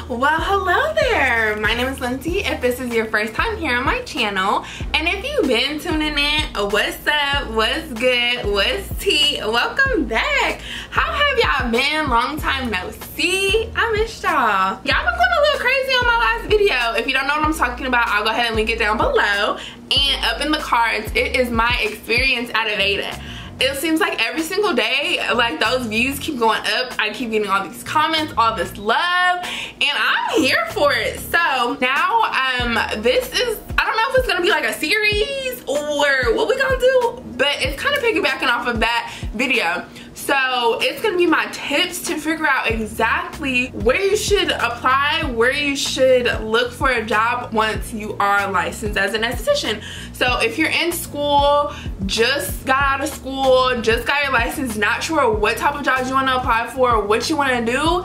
Well, hello there. My name is Lindsay if this is your first time here on my channel. And if you've been tuning in, what's up, what's good, what's tea, welcome back. How have y'all been? Long time no see. I missed y'all. Y'all been going a little crazy on my last video. If you don't know what I'm talking about, I'll go ahead and link it down below. And up in the cards, it is my experience at Aveda. It seems like every single day, like those views keep going up. I keep getting all these comments, all this love, and I'm here for it. So now this is, I don't know if it's gonna be like a series or what we gonna do, but it's kind of piggybacking off of that video. So it's gonna be my tips to figure out exactly where you should apply, where you should look for a job once you are licensed as an esthetician. So if you're in school, just got out of school, just got your license, not sure what type of jobs you wanna apply for, what you wanna do,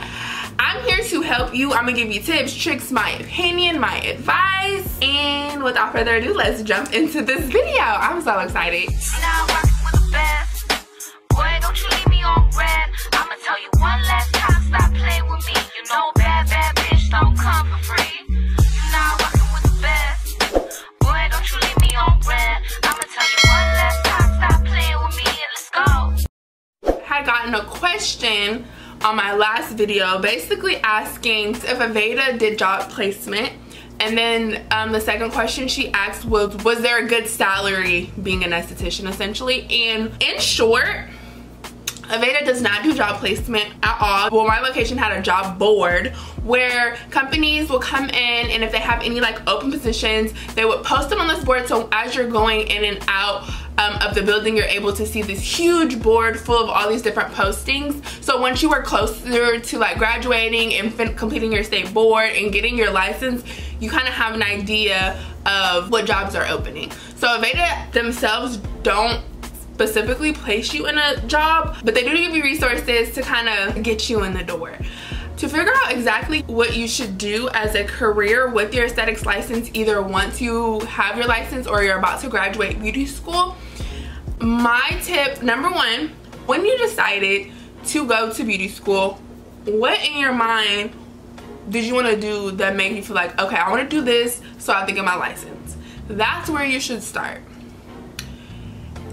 I'm here to help you. I'm gonna give you tips, tricks, my opinion, my advice. And without further ado, let's jump into this video. I'm so excited. Boy, don't you leave me on red. I'ma tell you one last time, stop playing with me. You know bad bitch don't come for free. You not rocking with the best. Boy, don't you leave me on red. I'ma tell you one last time, stop playing with me and let's go. I had gotten a question on my last video basically asking if Aveda did job placement. And then the second question she asked was there a good salary being an esthetician, essentially? And in short, Aveda does not do job placement at all. Well, my location had a job board where companies will come in, and if they have any like open positions, they would post them on this board. So as you're going in and out of the building, you're able to see this huge board full of all these different postings. So once you were closer to like graduating and completing your state board and getting your license, you kind of have an idea of what jobs are opening. So Aveda themselves don't specifically place you in a job, but they do give you resources to kind of get you in the door. To figure out exactly what you should do as a career with your aesthetics license, either once you have your license or you're about to graduate beauty school, my tip number one, when you decided to go to beauty school, what in your mind did you want to do that made you feel like, okay, I want to do this so I have to get my license? That's where you should start.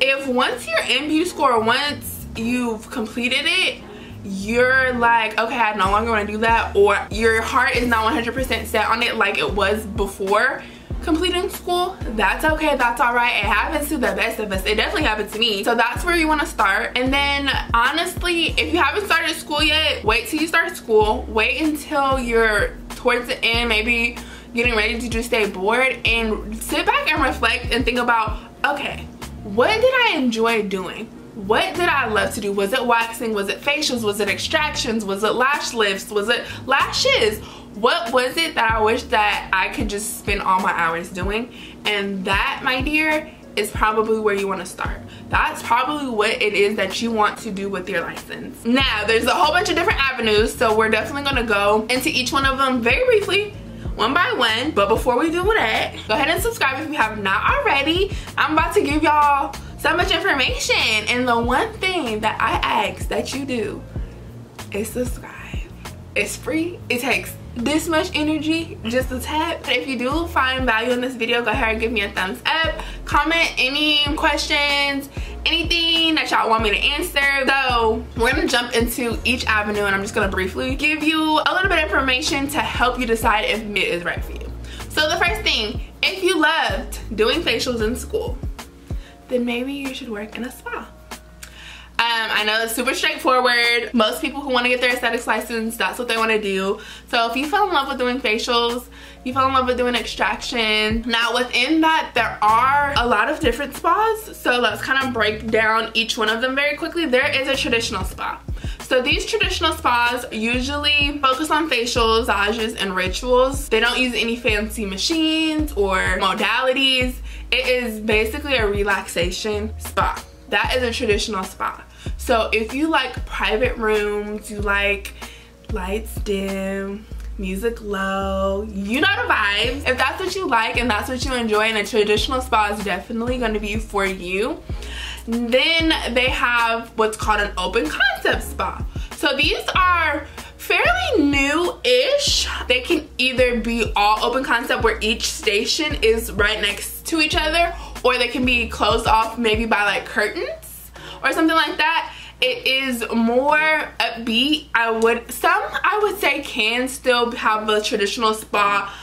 If once you're in beauty school or once you've completed it, you're like, okay, I no longer want to do that, or your heart is not 100% set on it like it was before completing school, that's okay, that's all right. It happens to the best of us. It definitely happened to me. So that's where you want to start. And then honestly, if you haven't started school yet, wait till you start school. Wait until you're towards the end, maybe getting ready to do state board, and sit back and reflect and think about, okay, what did I enjoy doing? What did I love to do? Was it waxing? Was it facials? Was it extractions? Was it lash lifts? Was it lashes? What was it that I wish that I could just spend all my hours doing? And that, my dear, is probably where you want to start. That's probably what it is that you want to do with your license. Now, there's a whole bunch of different avenues, so we're definitely going to go into each one of them very briefly, one by one. But before we do that, go ahead and subscribe if you have not already. I'm about to give y'all so much information, and the one thing that I ask that you do is subscribe. It's free. It takes this much energy, just a tap. If you do find value in this video, go ahead and give me a thumbs up. Comment any questions, anything that y'all want me to answer. So we're gonna jump into each avenue, and I'm just gonna briefly give you a little bit of information to help you decide if it is right for you. So the first thing, if you loved doing facials in school, then maybe you should work in a spa. I know it's super straightforward. Most people who want to get their aesthetics license, that's what they want to do. So if you fell in love with doing facials, you fell in love with doing extraction. Now within that, there are a lot of different spas. So let's kind of break down each one of them very quickly. There is a traditional spa. So these traditional spas usually focus on facials, massages, and rituals. They don't use any fancy machines or modalities. It is basically a relaxation spa. That is a traditional spa. So if you like private rooms, you like lights dim, music low, you know the vibes. If that's what you like and that's what you enjoy, and a traditional spa is definitely going to be for you. Then they have what's called an open concept spa. So these are fairly new-ish. They either be all open concept where each station is right next to each other, or they can be closed off maybe by like curtains or something like that. It is more upbeat. I would say can still have the traditional spa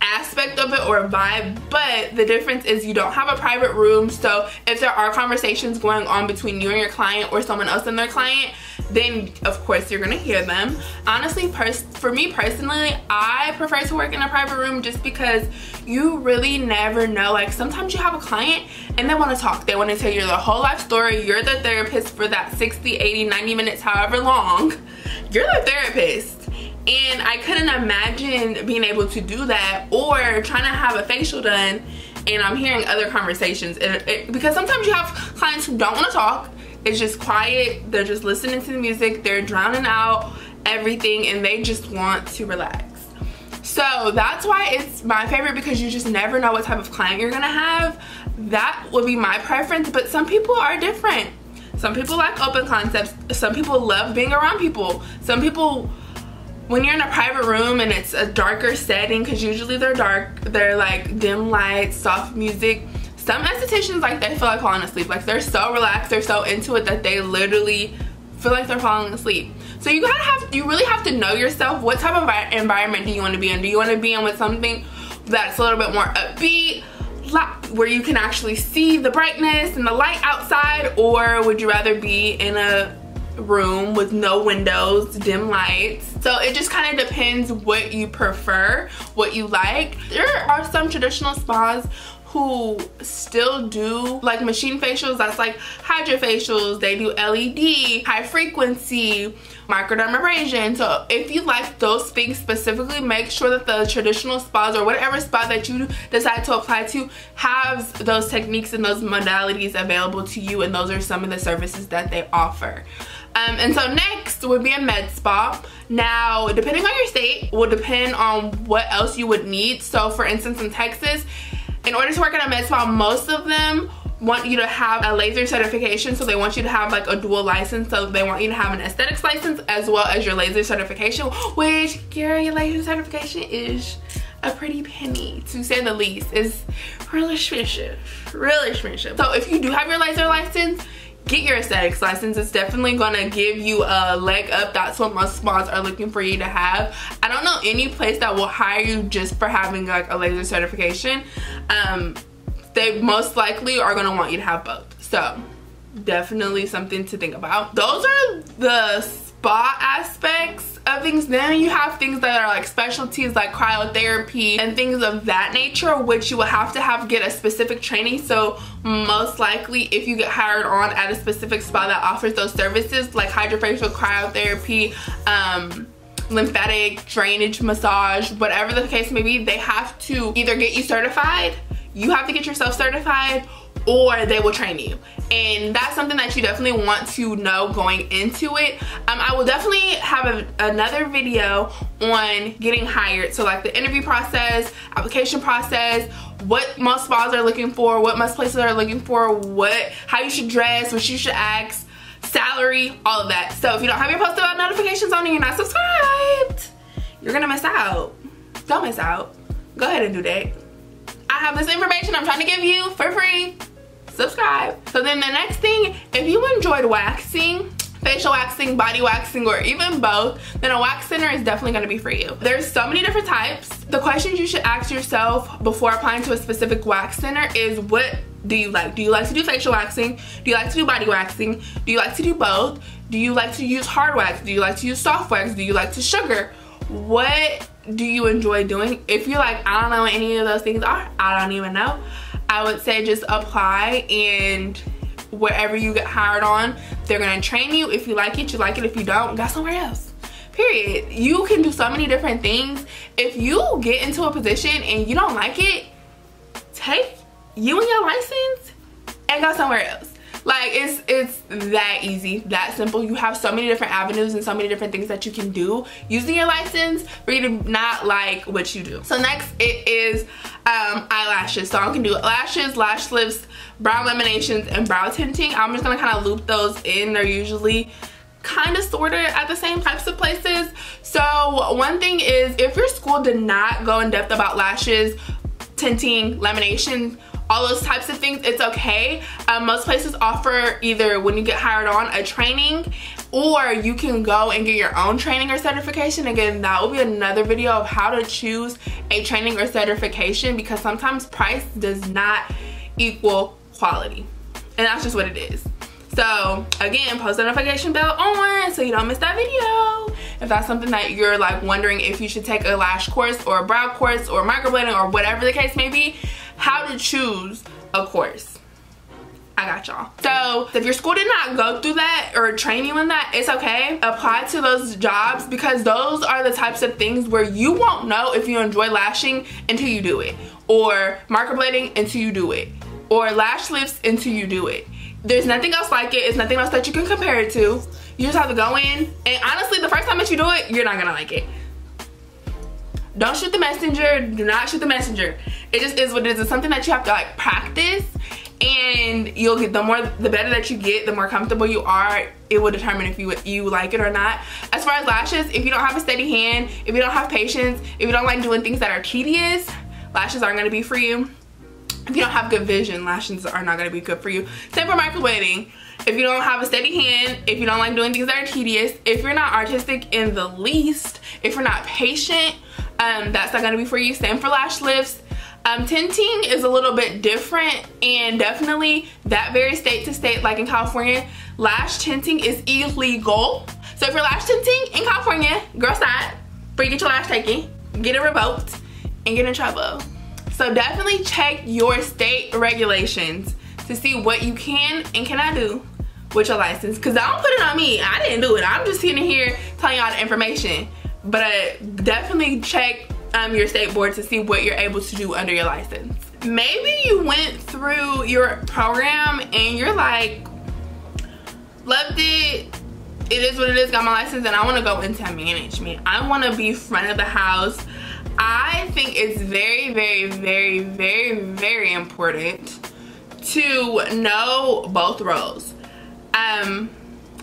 aspect of it or vibe, but the difference is you don't have a private room. So if there are conversations going on between you and your client or someone else and their client, then of course you're gonna hear them. Honestly, for me personally, I prefer to work in a private room just because you really never know. Like sometimes you have a client and they want to talk, they want to tell you their whole life story. You're the therapist for that 60, 80, 90 minutes, however long. You're the therapist. And I couldn't imagine being able to do that or trying to have a facial done and I'm hearing other conversations. Because sometimes you have clients who don't want to talk. It's just quiet. They're just listening to the music. They're drowning out everything and they just want to relax. So that's why it's my favorite, because you just never know what type of client you're going to have. That would be my preference, but some people are different. Some people like open concepts. Some people love being around people. Some people, when you're in a private room and it's a darker setting, because usually they're dark, they're like dim lights, soft music. Some estheticians, like, they feel like falling asleep. Like, they're so relaxed, they're so into it that they literally feel like they're falling asleep. So you really have to know yourself. What type of environment do you want to be in? Do you want to be in with something that's a little bit more upbeat, where you can actually see the brightness and the light outside, or would you rather be in a room with no windows, dim lights? So it just kind of depends what you prefer, what you like. There are some traditional spas who still do like machine facials. That's like hydrofacials. They do LED, high frequency, microdermabrasion. So if you like those things specifically, make sure that the traditional spas or whatever spa that you decide to apply to has those techniques and those modalities available to you, and those are some of the services that they offer. And so next would be a med spa. Now, depending on your state, will depend on what else you would need. So for instance, in Texas, in order to work at a med spa, most of them want you to have a laser certification. So they want you to have like a dual license. So they want you to have an aesthetics license as well as your laser certification, which, girl, your laser certification is a pretty penny, to say the least. It's really expensive, really expensive. So if you do have your laser license, get your aesthetics license. It's definitely gonna give you a leg up. That's what most spas are looking for you to have. I don't know any place that will hire you just for having like a laser certification. They most likely are gonna want you to have both. So definitely something to think about. Those are the spa aspects of things. Then you have things that are like specialties like cryotherapy and things of that nature, which you will have to get a specific training. So most likely if you get hired on at a specific spa that offers those services like hydrofacial, cryotherapy, lymphatic drainage massage, whatever the case may be, they have to either get you certified, you have to get yourself certified, or they will train you. And that's something that you definitely want to know going into it. I will definitely have another video on getting hired. So like the interview process, application process, what most spas are looking for, what most places are looking for, how you should dress, what you should ask, salary, all of that. So if you don't have your post about notifications on and you're not subscribed, you're gonna miss out. Don't miss out. Go ahead and do that. I have this information I'm trying to give you for free. Subscribe. So then the next thing, if you enjoyed waxing, facial waxing, body waxing, or even both, then a wax center is definitely going to be for you. There's so many different types. The questions you should ask yourself before applying to a specific wax center is, what do you like? Do you like to do facial waxing? Do you like to do body waxing? Do you like to do both? Do you like to use hard wax? Do you like to use soft wax? Do you like to sugar? What do you enjoy doing? If you're like, I don't know what any of those things are, I don't even know, I would say just apply, and wherever you get hired on, they're gonna train you. If you like it, you like it. If you don't, go somewhere else. Period. You can do so many different things. If you get into a position and you don't like it, take you and your license and go somewhere else. Like, it's that easy, that simple. You have so many different avenues and so many different things that you can do using your license for you to not like what you do. So next it is eyelashes. So I can do lashes, lash lifts, brow laminations, and brow tinting. I'm just gonna kind of loop those in. They're usually kind of sort of at the same types of places. So one thing is, if your school did not go in depth about lashes, tinting, lamination, all those types of things, it's okay. Most places offer either, when you get hired on, a training, or you can go and get your own training or certification. Again, that will be another video of how to choose a training or certification, because sometimes price does not equal quality, and that's just what it is. So again, post notification bell on so you don't miss that video. If that's something that you're like wondering if you should take a lash course or a brow course or microblading or whatever the case may be, how to choose a course, I got y'all. So if your school did not go through that or train you in that, it's okay. Apply to those jobs, because those are the types of things where you won't know if you enjoy lashing until you do it, or microblading until you do it, or lash lifts until you do it. There's nothing else like it. It's nothing else that you can compare it to. You just have to go in, and honestly, the first time that you do it, you're not gonna like it. Don't shoot the messenger. Do not shoot the messenger. It just is what it is. It's something that you have to like practice, and you'll get, the better that you get, the more comfortable you are, it will determine if you like it or not. As far as lashes, if you don't have a steady hand, if you don't have patience, if you don't like doing things that are tedious, lashes aren't gonna be for you. If you don't have good vision, lashes are not gonna be good for you. Same for microblading. If you don't have a steady hand, if you don't like doing things that are tedious, if you're not artistic in the least, if you're not patient, that's not gonna be for you. Same for lash lifts. Tinting is a little bit different, and definitely that varies state to state. Like in California, lash tinting is illegal. So if you're lash tinting in California, girl side, before you get your lash taken, get it revoked and get in trouble. So definitely check your state regulations to see what you can and cannot do with your license, because I don't put it on me. I didn't do it. I'm just sitting here telling y'all the information. But definitely check your state board to see what you're able to do under your license. Maybe you went through your program and you're like, loved it, it is what it is, got my license, and I want to go into management. I want to be front of the house. I think it's very, very, very, very, very important to know both roles.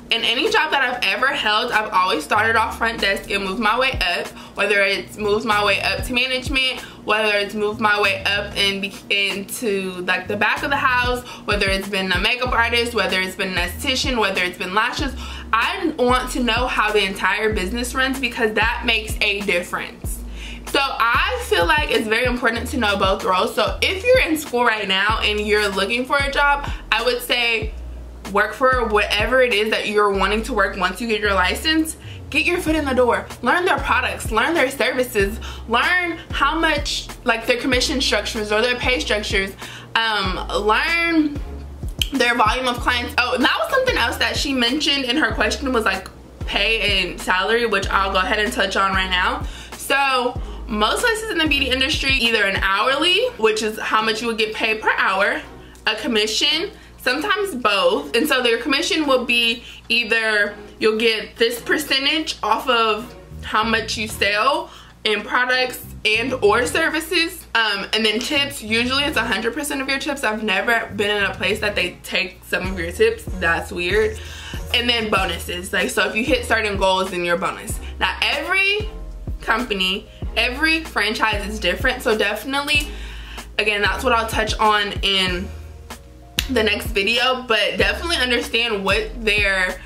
In any job that I've ever held, I've always started off front desk and moved my way up, whether it's moved my way up to management, whether it's moved my way up into like the back of the house, whether it's been a makeup artist, whether it's been an esthetician, whether it's been lashes. I want to know how the entire business runs, because that makes a difference. So I feel like it's very important to know both roles. So if you're in school right now and you're looking for a job, I would say work for whatever it is that you're wanting to work once you get your license. Get your foot in the door. Learn their products, learn their services, learn how much, like their commission structures or their pay structures, learn their volume of clients. Oh, and that was something else that she mentioned in her question, was like pay and salary, which I'll go ahead and touch on right now. So most places in the beauty industry, either an hourly, which is how much you would get paid per hour, a commission, sometimes both. And so their commission will be either you'll get this percentage off of how much you sell in products and or services, and then tips. Usually it's 100% of your tips. I've never been in a place that they take some of your tips. That's weird. And then bonuses, like, so if you hit certain goals, then your bonus. Now every company, every franchise is different, so definitely, again, that's what I'll touch on in the next video, but definitely understand what their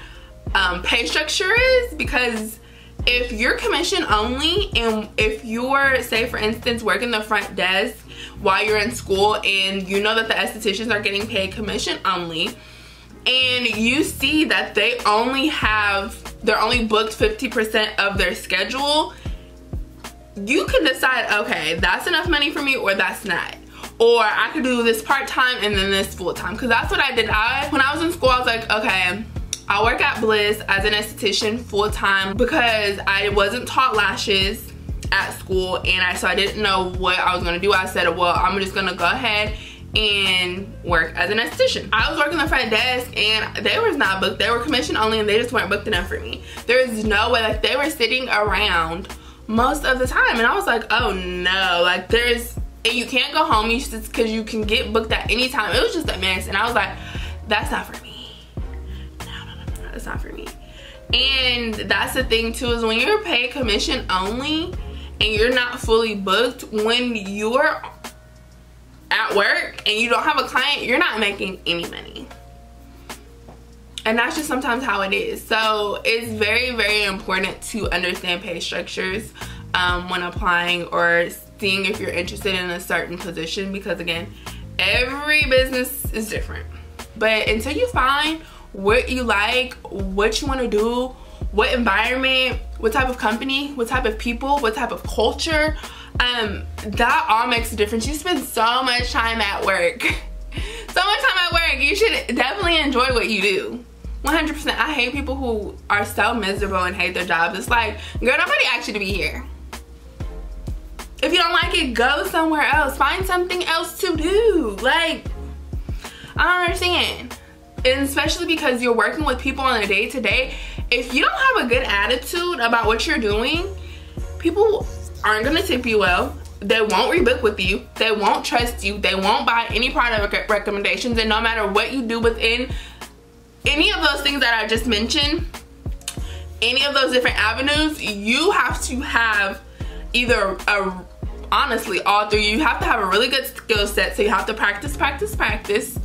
pay structure is, because if you're commission only, and if you're, say for instance, working the front desk while you're in school, and you know that the estheticians are getting paid commission only, and you see that they're only booked 50% of their schedule, you can decide, okay, that's enough money for me, or that's not. Or I could do this part-time and then this full-time, because that's what I did. When I was in school, I was like, okay, I'll work at Bliss as an esthetician full-time, because I wasn't taught lashes at school, and so I didn't know what I was gonna do. I said, well, I'm just gonna go ahead and work as an esthetician. I was working the front desk, and they was not booked. They were commission only, and they just weren't booked enough for me. There is no way, like, they were sitting around most of the time, and I was like, oh no, like, and you can't go home because you can get booked at any time. It was just a mess, and I was like, that's not for me. No, that's not for me. And that's the thing too, is when you're paid commission only, and you're not fully booked, when you're at work and you don't have a client, you're not making any money. And that's just sometimes how it is. So it's very, very important to understand pay structures when applying or seeing if you're interested in a certain position, because again, every business is different. But until you find what you like, what you want to do, what environment, what type of company, what type of people, what type of culture, that all makes a difference. You spend so much time at work. So much time at work. You should definitely enjoy what you do. 100%. I hate people who are so miserable and hate their jobs. It's like, girl, nobody asked you to be here. If you don't like it, go somewhere else. Find something else to do. Like, I don't understand. And especially because you're working with people on a day-to-day. If you don't have a good attitude about what you're doing, people aren't gonna tip you well. They won't rebook with you. They won't trust you. They won't buy any product recommendations. And no matter what you do within any of those things that I just mentioned, any of those different avenues, you have to have either honestly, all three. You have to have a really good skill set. So you have to practice, practice, practice.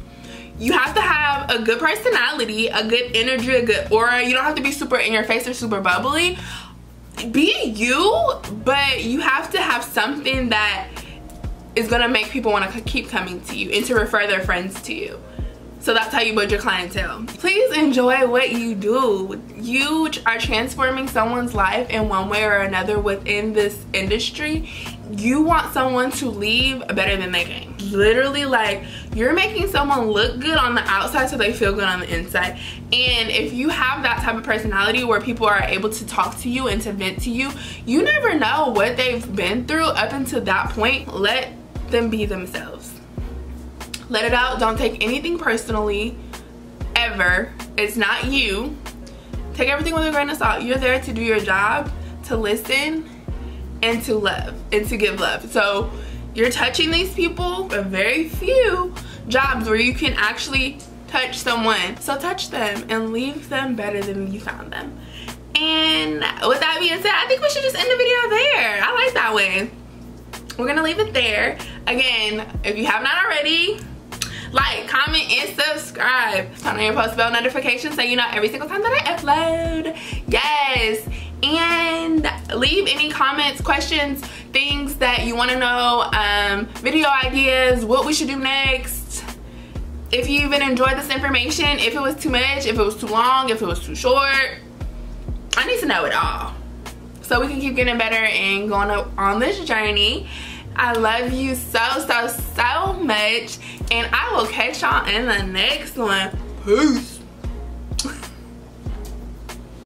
You have to have a good personality, a good energy, a good aura. You don't have to be super in your face or super bubbly. Be you, but you have to have something that is gonna make people want to keep coming to you and to refer their friends to you. So that's how you build your clientele. Please enjoy what you do. You are transforming someone's life in one way or another within this industry. You want someone to leave better than they came. Literally, like, you're making someone look good on the outside so they feel good on the inside. And if you have that type of personality where people are able to talk to you and to vent to you, you never know what they've been through up until that point. Let them be themselves. Let it out. Don't take anything personally, ever. It's not you. Take everything with a grain of salt. You're there to do your job, to listen, and to love, and to give love. So you're touching these people, but very few jobs where you can actually touch someone. So touch them and leave them better than you found them. And with that being said, I think we should just end the video there. I like that way. We're gonna leave it there. Again, if you have not already, like, comment, and subscribe. Turn on your post bell notifications so you know every single time that I upload. Yes. And leave any comments, questions, things that you want to know, video ideas, what we should do next. If you even enjoyed this information, if it was too much, if it was too long, if it was too short, I need to know it all so we can keep getting better and going up on this journey. I love you so, so, so much, and I will catch y'all in the next one. Peace.